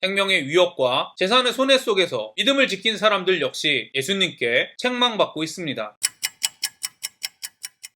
생명의 위협과 재산의 손해 속에서 믿음을 지킨 사람들 역시 예수님께 책망받고 있습니다.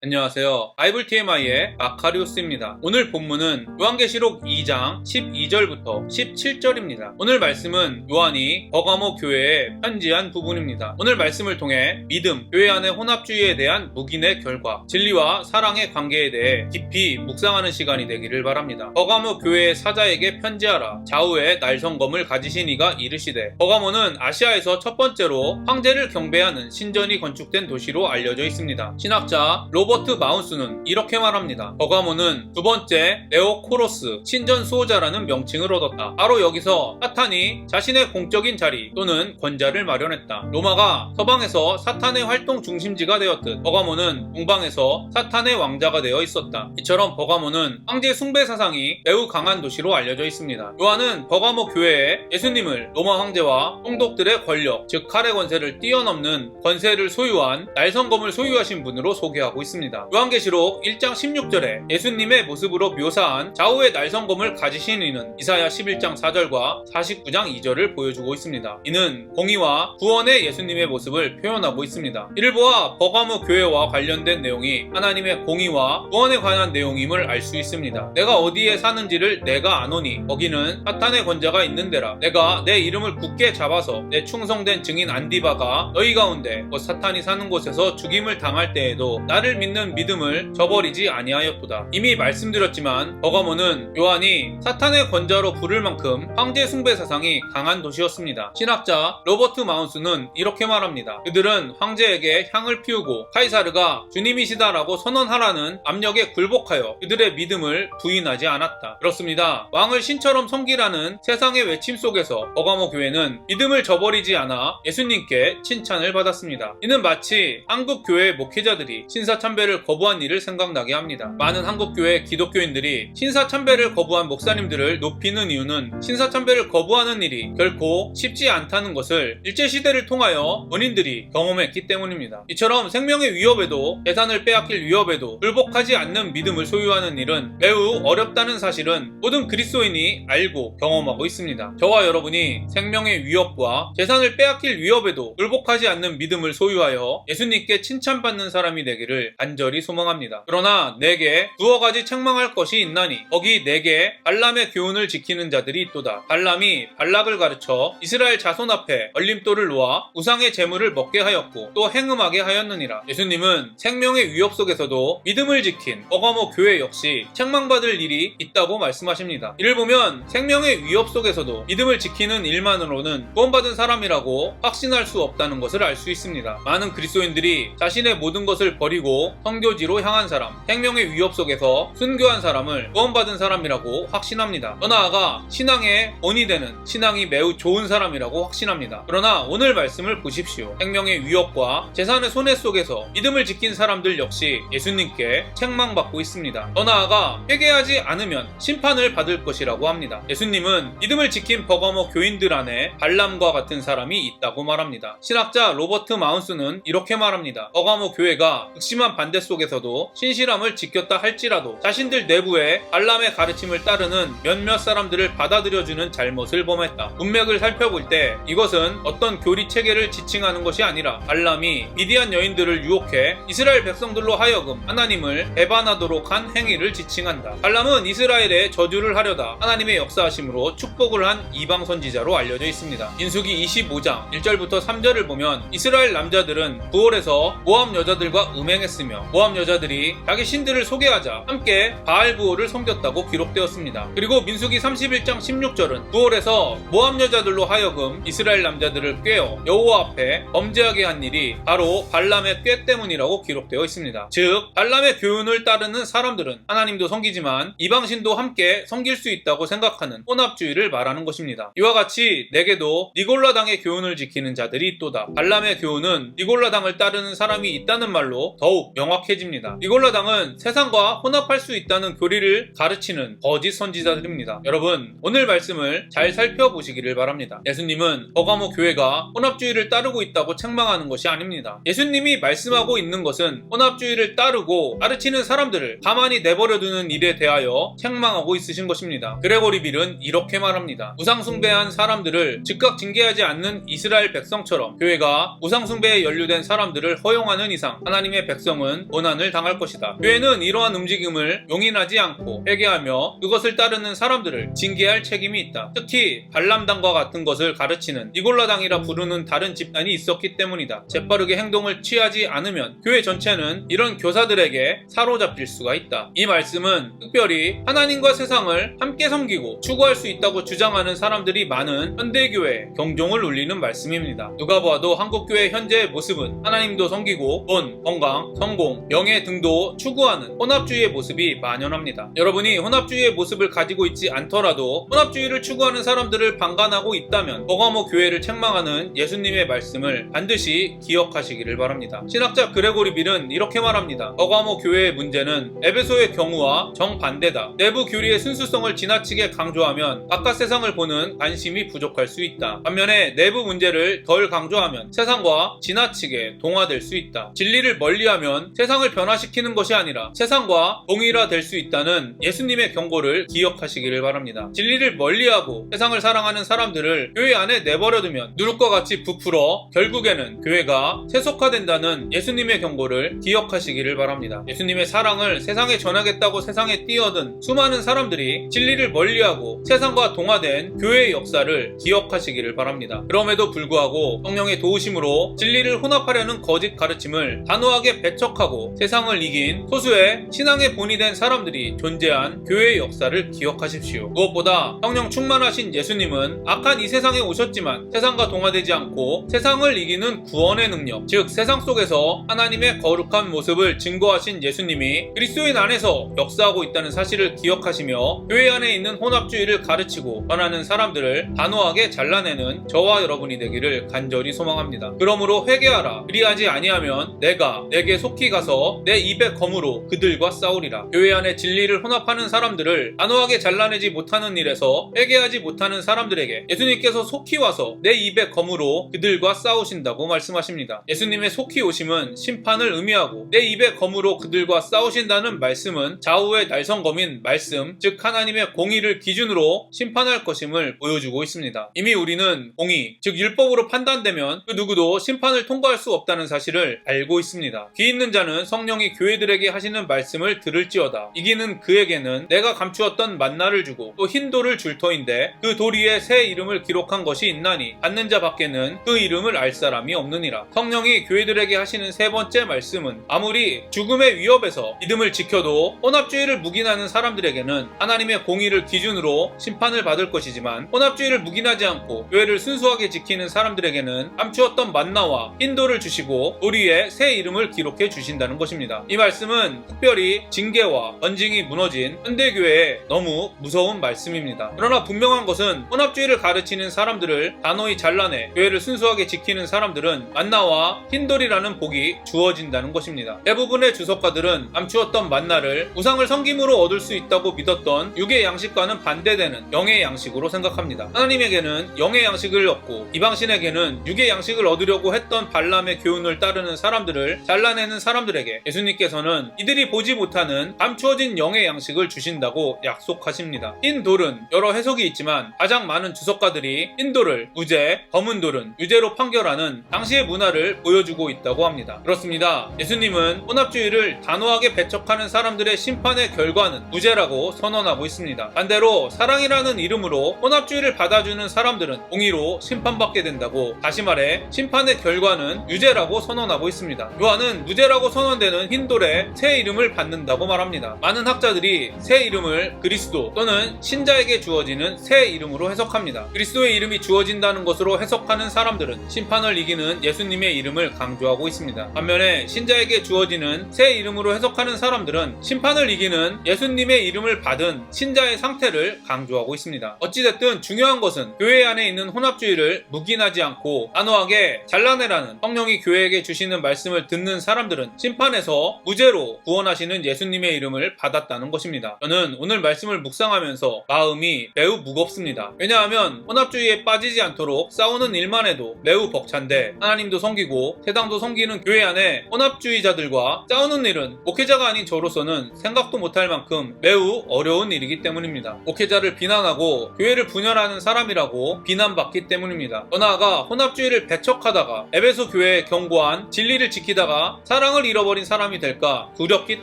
안녕하세요. 바이블 TMI의 마카리오스입니다. 오늘 본문은 요한계시록 2장 12절부터 17절입니다. 오늘 말씀은 요한이 버가모 교회에 편지한 부분입니다. 오늘 말씀을 통해 믿음, 교회 안의 혼합주의에 대한 묵인의 결과, 진리와 사랑의 관계에 대해 깊이 묵상하는 시간이 되기를 바랍니다. 버가모 교회의 사자에게 편지하라. 좌우에 날성검을 가지신 이가 이르시되, 버가모는 아시아에서 첫 번째로 황제를 경배하는 신전이 건축된 도시로 알려져 있습니다. 신학자 로버트 마운스는 이렇게 말합니다. 버가모는 두 번째 네오코로스 신전 수호자라는 명칭을 얻었다. 바로 여기서 사탄이 자신의 공적인 자리 또는 권자를 마련했다. 로마가 서방에서 사탄의 활동 중심지가 되었듯 버가모는 동방에서 사탄의 왕자가 되어 있었다. 이처럼 버가모는 황제 숭배 사상이 매우 강한 도시로 알려져 있습니다. 요한은 버가모 교회에 예수님을 로마 황제와 총독들의 권력, 즉 칼의 권세를 뛰어넘는 권세를 소유한 날성검을 소유하신 분으로 소개하고 있습니다. 요한계시록 1장 16절에 예수님의 모습으로 묘사한 좌우의 날성검을 가지신 이는 이사야 11장 4절과 49장 2절을 보여주고 있습니다. 이는 공의와 구원의 예수님의 모습을 표현하고 있습니다. 이를 보아 버가모 교회와 관련된 내용이 하나님의 공의와 구원에 관한 내용임을 알 수 있습니다. 내가 어디에 사는지를 내가 아노니 거기는 사탄의 권자가 있는 데라. 내가 내 이름을 굳게 잡아서 내 충성된 증인 안디바가 너희 가운데 곧 사탄이 사는 곳에서 죽임을 당할 때에도 나를 믿는 믿음을 저버리지 아니하였도다. 이미 말씀드렸지만 버가모는 요한이 사탄의 권자로 부를 만큼 황제 숭배 사상이 강한 도시였습니다. 신학자 로버트 마운스는 이렇게 말합니다. 그들은 황제에게 향을 피우고 카이사르가 주님이시다라고 선언하라는 압력에 굴복하여 그들의 믿음을 부인하지 않았다. 그렇습니다. 왕을 신처럼 섬기라는 세상의 외침 속에서 버가모 교회는 믿음을 저버리지 않아 예수님께 칭찬을 받았습니다. 이는 마치 한국 교회 목회자들이 신사참배를 거부한 일을 생각나게 합니다. 많은 한국교회 기독교인들이 신사참배를 거부한 목사님들을 높이는 이유는 신사참배를 거부하는 일이 결코 쉽지 않다는 것을 일제시대를 통하여 본인들이 경험했기 때문입니다. 이처럼 생명의 위협에도 재산을 빼앗길 위협에도 굴복하지 않는 믿음을 소유하는 일은 매우 어렵다는 사실은 모든 그리스도인이 알고 경험하고 있습니다. 저와 여러분이 생명의 위협과 재산을 빼앗길 위협에도 굴복하지 않는 믿음을 소유하여 예수님께 칭찬받는 사람이 되기를 간절히 소망합니다. 그러나 내게 두어 가지 책망할 것이 있나니 거기 내게 발람의 교훈을 지키는 자들이 있도다. 발람이 발락을 가르쳐 이스라엘 자손 앞에 얼림돌을 놓아 우상의 제물을 먹게 하였고 또 행음하게 하였느니라. 예수님은 생명의 위협 속에서도 믿음을 지킨 버가모 교회 역시 책망받을 일이 있다고 말씀하십니다. 이를 보면 생명의 위협 속에서도 믿음을 지키는 일만으로는 구원받은 사람이라고 확신할 수 없다는 것을 알 수 있습니다. 많은 그리스도인들이 자신의 모든 것을 버리고 성교지로 향한 사람, 생명의 위협 속에서 순교한 사람을 구원받은 사람이라고 확신합니다. 더 나아가 신앙의 본이 되는 신앙이 매우 좋은 사람이라고 확신합니다. 그러나 오늘 말씀을 보십시오. 생명의 위협과 재산의 손해 속에서 믿음을 지킨 사람들 역시 예수님께 책망받고 있습니다. 더 나아가 회개하지 않으면 심판을 받을 것이라고 합니다. 예수님은 믿음을 지킨 버가모 교인들 안에 발람과 같은 사람이 있다고 말합니다. 신학자 로버트 마운스는 이렇게 말합니다. 버가모 교회가 극심한 반대 속에서도 신실함을 지켰다 할지라도 자신들 내부에 발람의 가르침을 따르는 몇몇 사람들을 받아들여주는 잘못을 범했다. 문맥을 살펴볼 때 이것은 어떤 교리 체계를 지칭하는 것이 아니라 발람이 미디안 여인들을 유혹해 이스라엘 백성들로 하여금 하나님을 배반하도록 한 행위를 지칭한다. 발람은 이스라엘에 저주를 하려다 하나님의 역사하심으로 축복을 한 이방 선지자로 알려져 있습니다. 민수기 25장 1절부터 3절을 보면 이스라엘 남자들은 부올에서 모압 여자들과 음행했으며 모압 여자들이 자기 신들을 소개하자 함께 바알 부올을 섬겼다고 기록되었습니다. 그리고 민수기 31장 16절은 부올에서 모압 여자들로 하여금 이스라엘 남자들을 꾀어 여호와 앞에 범죄하게 한 일이 바로 발람의 꾀 때문이라고 기록되어 있습니다. 즉 발람의 교훈을 따르는 사람들은 하나님도 섬기지만 이방신도 함께 섬길 수 있다고 생각하는 혼합주의를 말하는 것입니다. 이와 같이 내게도 니골라당의 교훈을 지키는 자들이 있도다. 발람의 교훈은 니골라당을 따르는 사람이 있다는 말로 더욱 명확해집니다. 니골라당은 세상과 혼합할 수 있다는 교리를 가르치는 거짓 선지자들입니다. 여러분, 오늘 말씀을 잘 살펴보시기를 바랍니다. 예수님은 버가모 교회가 혼합주의를 따르고 있다고 책망하는 것이 아닙니다. 예수님이 말씀하고 있는 것은 혼합주의를 따르고 가르치는 사람들을 가만히 내버려두는 일에 대하여 책망하고 있으신 것입니다. 그레고리 빌은 이렇게 말합니다. 우상숭배한 사람들을 즉각 징계하지 않는 이스라엘 백성처럼 교회가 우상숭배에 연루된 사람들을 허용하는 이상 하나님의 백성은 고난을 당할 것이다. 교회는 이러한 움직임을 용인하지 않고 회개하며 그것을 따르는 사람들을 징계할 책임이 있다. 특히 발람당과 같은 것을 가르치는 니골라당이라 부르는 다른 집단이 있었기 때문이다. 재빠르게 행동을 취하지 않으면 교회 전체는 이런 교사들에게 사로잡힐 수가 있다. 이 말씀은 특별히 하나님과 세상을 함께 섬기고 추구할 수 있다고 주장하는 사람들이 많은 현대교회에 경종을 울리는 말씀입니다. 누가 보아도 한국교회 현재의 모습은 하나님도 섬기고 돈, 건강, 성공, 명예 등도 추구하는 혼합주의의 모습이 만연합니다. 여러분이 혼합주의의 모습을 가지고 있지 않더라도 혼합주의를 추구하는 사람들을 방관하고 있다면 버가모 교회를 책망하는 예수님의 말씀을 반드시 기억하시기를 바랍니다. 신학자 그레고리 빌은 이렇게 말합니다. 버가모 교회의 문제는 에베소의 경우와 정반대다. 내부 교리의 순수성을 지나치게 강조하면 바깥 세상을 보는 관심이 부족할 수 있다. 반면에 내부 문제를 덜 강조하면 세상과 지나치게 동화될 수 있다. 진리를 멀리하면 세상을 변화시키는 것이 아니라 세상과 동일화될 수 있다는 예수님의 경고를 기억하시기를 바랍니다. 진리를 멀리하고 세상을 사랑하는 사람들을 교회 안에 내버려두면 누룩과 같이 부풀어 결국에는 교회가 세속화된다는 예수님의 경고를 기억하시기를 바랍니다. 예수님의 사랑을 세상에 전하겠다고 세상에 뛰어든 수많은 사람들이 진리를 멀리하고 세상과 동화된 교회의 역사를 기억하시기를 바랍니다. 그럼에도 불구하고 성령의 도우심으로 진리를 혼합하려는 거짓 가르침을 단호하게 배척하고 세상을 이긴 소수의 신앙의 본이 된 사람들이 존재한 교회의 역사를 기억하십시오. 무엇보다 성령 충만하신 예수님은 악한 이 세상에 오셨지만 세상과 동화되지 않고 세상을 이기는 구원의 능력, 즉 세상 속에서 하나님의 거룩한 모습을 증거하신 예수님이 그리스도인 안에서 역사하고 있다는 사실을 기억하시며 교회 안에 있는 혼합주의를 가르치고 전하는 사람들을 단호하게 잘라내는 저와 여러분이 되기를 간절히 소망합니다. 그러므로 회개하라. 그리하지 아니하면 내가 내게 속히 가서 내 입의 검으로 그들과 싸우리라. 교회 안에 진리를 혼합하는 사람들을 단호하게 잘라내지 못하는 일에서 회개하지 못하는 사람들에게 예수님께서 속히 와서 내 입의 검으로 그들과 싸우신다고 말씀하십니다. 예수님의 속히 오심은 심판을 의미하고 내 입의 검으로 그들과 싸우신다는 말씀은 좌우의 날성검인 말씀, 즉 하나님의 공의를 기준으로 심판할 것임을 보여주고 있습니다. 이미 우리는 공의, 즉 율법으로 판단되면 그 누구도 심판을 통과할 수 없다는 사실을 알고 있습니다. 귀 있는 자는 성령이 교회들에게 하시는 말씀을 들을지어다. 이기는 그에게는 내가 감추었던 만나를 주고 또 흰 돌을 줄 터인데 그 돌 위에 새 이름을 기록한 것이 있나니 받는 자 밖에는 그 이름을 알 사람이 없느니라. 성령이 교회들에게 하시는 세 번째 말씀은 아무리 죽음의 위협에서 믿음을 지켜도 혼합주의를 묵인하는 사람들에게는 하나님의 공의를 기준으로 심판을 받을 것이지만 혼합주의를 묵인하지 않고 교회를 순수하게 지키는 사람들에게는 감추었던 만나와 흰 돌을 주시고 돌 위에 새 이름을 기록해 주신다는 것입니다. 이 말씀은 특별히 징계와 언징이 무너진 현대교회에 너무 무서운 말씀입니다. 그러나 분명한 것은 혼합주의를 가르치는 사람들을 단호히 잘라내 교회를 순수하게 지키는 사람들은 만나와 흰돌이라는 복이 주어진다는 것입니다. 대부분의 주석가들은 감추었던 만나를 우상을 섬김으로 얻을 수 있다고 믿었던 육의 양식과는 반대되는 영의 양식으로 생각합니다. 하나님에게는 영의 양식을 얻고 이방신에게는 육의 양식을 얻으려고 했던 발람의 교훈을 따르는 사람들을 잘라내는 사람들에게 예수님께서는 이들이 보지 못하는 감추어진 영의 양식을 주신다고 약속하십니다. 흰 돌은 여러 해석이 있지만 가장 많은 주석가들이 흰 돌을 무죄, 검은 돌은 유죄로 판결하는 당시의 문화를 보여주고 있다고 합니다. 그렇습니다. 예수님은 혼합주의를 단호하게 배척하는 사람들의 심판의 결과는 무죄라고 선언하고 있습니다. 반대로 사랑이라는 이름으로 혼합주의를 받아주는 사람들은 공의로 심판받게 된다고, 다시 말해 심판의 결과는 유죄라고 선언하고 있습니다. 요한은 무죄라고 선언되는 흰돌에 새 이름을 받는다고 말합니다. 많은 학자들이 새 이름을 그리스도 또는 신자에게 주어지는 새 이름으로 해석합니다. 그리스도의 이름이 주어진다는 것으로 해석하는 사람들은 심판을 이기는 예수님의 이름을 강조하고 있습니다. 반면에 신자에게 주어지는 새 이름으로 해석하는 사람들은 심판을 이기는 예수님의 이름을 받은 신자의 상태를 강조하고 있습니다. 어찌됐든 중요한 것은 교회 안에 있는 혼합주의를 묵인하지 않고 단호하게 잘라내라는 성령이 교회에게 주시는 말씀을 듣는 사람들은 심판에서 무죄로 구원하시는 예수님의 이름을 받았다는 것입니다. 저는 오늘 말씀을 묵상하면서 마음이 매우 무겁습니다. 왜냐하면 혼합주의에 빠지지 않도록 싸우는 일만 해도 매우 벅찬데 하나님도 섬기고 세상도 섬기는 교회 안에 혼합주의자들과 싸우는 일은 목회자가 아닌 저로서는 생각도 못할 만큼 매우 어려운 일이기 때문입니다. 목회자를 비난하고 교회를 분열하는 사람이라고 비난받기 때문입니다. 더 나아가 혼합주의를 배척하다가 에베소 교회에 경고한 진리를 지키다가 사랑을 잃어버린 사람이 될까 두렵기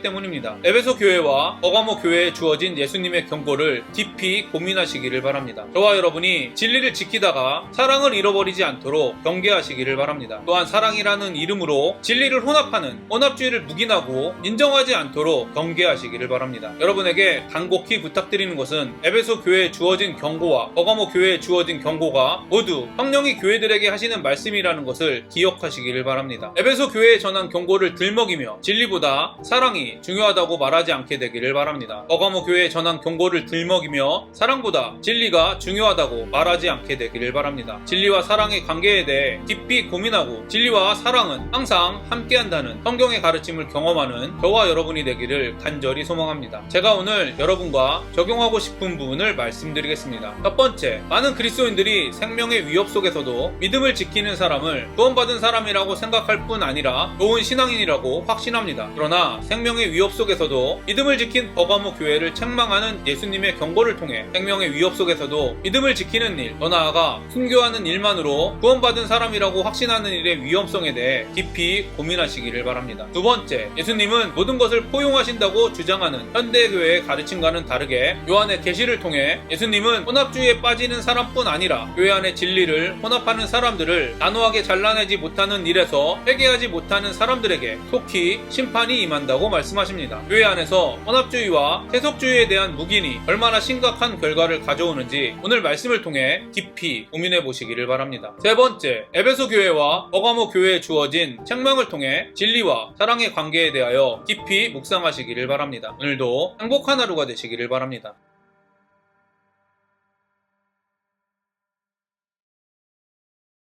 때문입니다. 에베소 교회와 버가모 교회에 주어진 예수님의 경고를 깊이 고민하시기를 바랍니다. 저와 여러분이 진리를 지키다가 사랑을 잃어버리지 않도록 경계하시기를 바랍니다. 또한 사랑이라는 이름으로 진리를 혼합하는 혼합주의를 묵인하고 인정하지 않도록 경계하시기를 바랍니다. 여러분에게 간곡히 부탁드리는 것은 에베소 교회에 주어진 경고와 버가모 교회에 주어진 경고가 모두 성령이 교회들에게 하시는 말씀이라는 것을 기억하시기를 바랍니다. 에베소 교회에 전한 경고를 들먹이며 진리보다 사랑이 중요하다고 말하지 않게 되기를 바랍니다. 버가모 교회에 전한 경고를 들먹이며 사랑보다 진리가 중요하다고 말하지 않게 되기를 바랍니다. 진리와 사랑의 관계에 대해 깊이 고민하고 진리와 사랑은 항상 함께한다는 성경의 가르침을 경험하는 저와 여러분이 되기를 간절히 소망합니다. 제가 오늘 여러분과 적용하고 싶은 부분을 말씀드리겠습니다. 첫 번째, 많은 그리스도인들이 생명의 위협 속에서도 믿음을 지키는 사람을 구원받은 사람이라고 생각할 뿐 아니라 좋은 신앙인이라고 확신합니다. 그러나 생명의 위협 속에서도 믿음을 지킨 버가모 교회를 책망하는 예수님의 경고를 통해 생명의 위협 속에서도 믿음을 지키는 일, 더 나아가 순교하는 일만으로 구원받은 사람이라고 확신하는 일의 위험성에 대해 깊이 고민하시기를 바랍니다. 두 번째, 예수님은 모든 것을 포용하신다고 주장하는 현대교회의 가르침과는 다르게 요한의 계시를 통해 예수님은 혼합주의에 빠지는 사람뿐 아니라 교회 안의 진리를 혼합하는 사람들을 단호하게 잘라내지 못하는 일에서 회개하지 못하는 사람들에게 속히 심판이 임한다고 말씀하십니다. 교회 안에서 혼합주의와 세속주의에 대한 묵인이 얼마나 심각한 결과를 가져오는지 오늘 말씀을 통해 깊이 고민해 보시기를 바랍니다. 세 번째, 에베소 교회와 버가모 교회에 주어진 책망을 통해 진리와 사랑의 관계에 대하여 깊이 묵상하시기를 바랍니다. 오늘도 행복한 하루가 되시기를 바랍니다.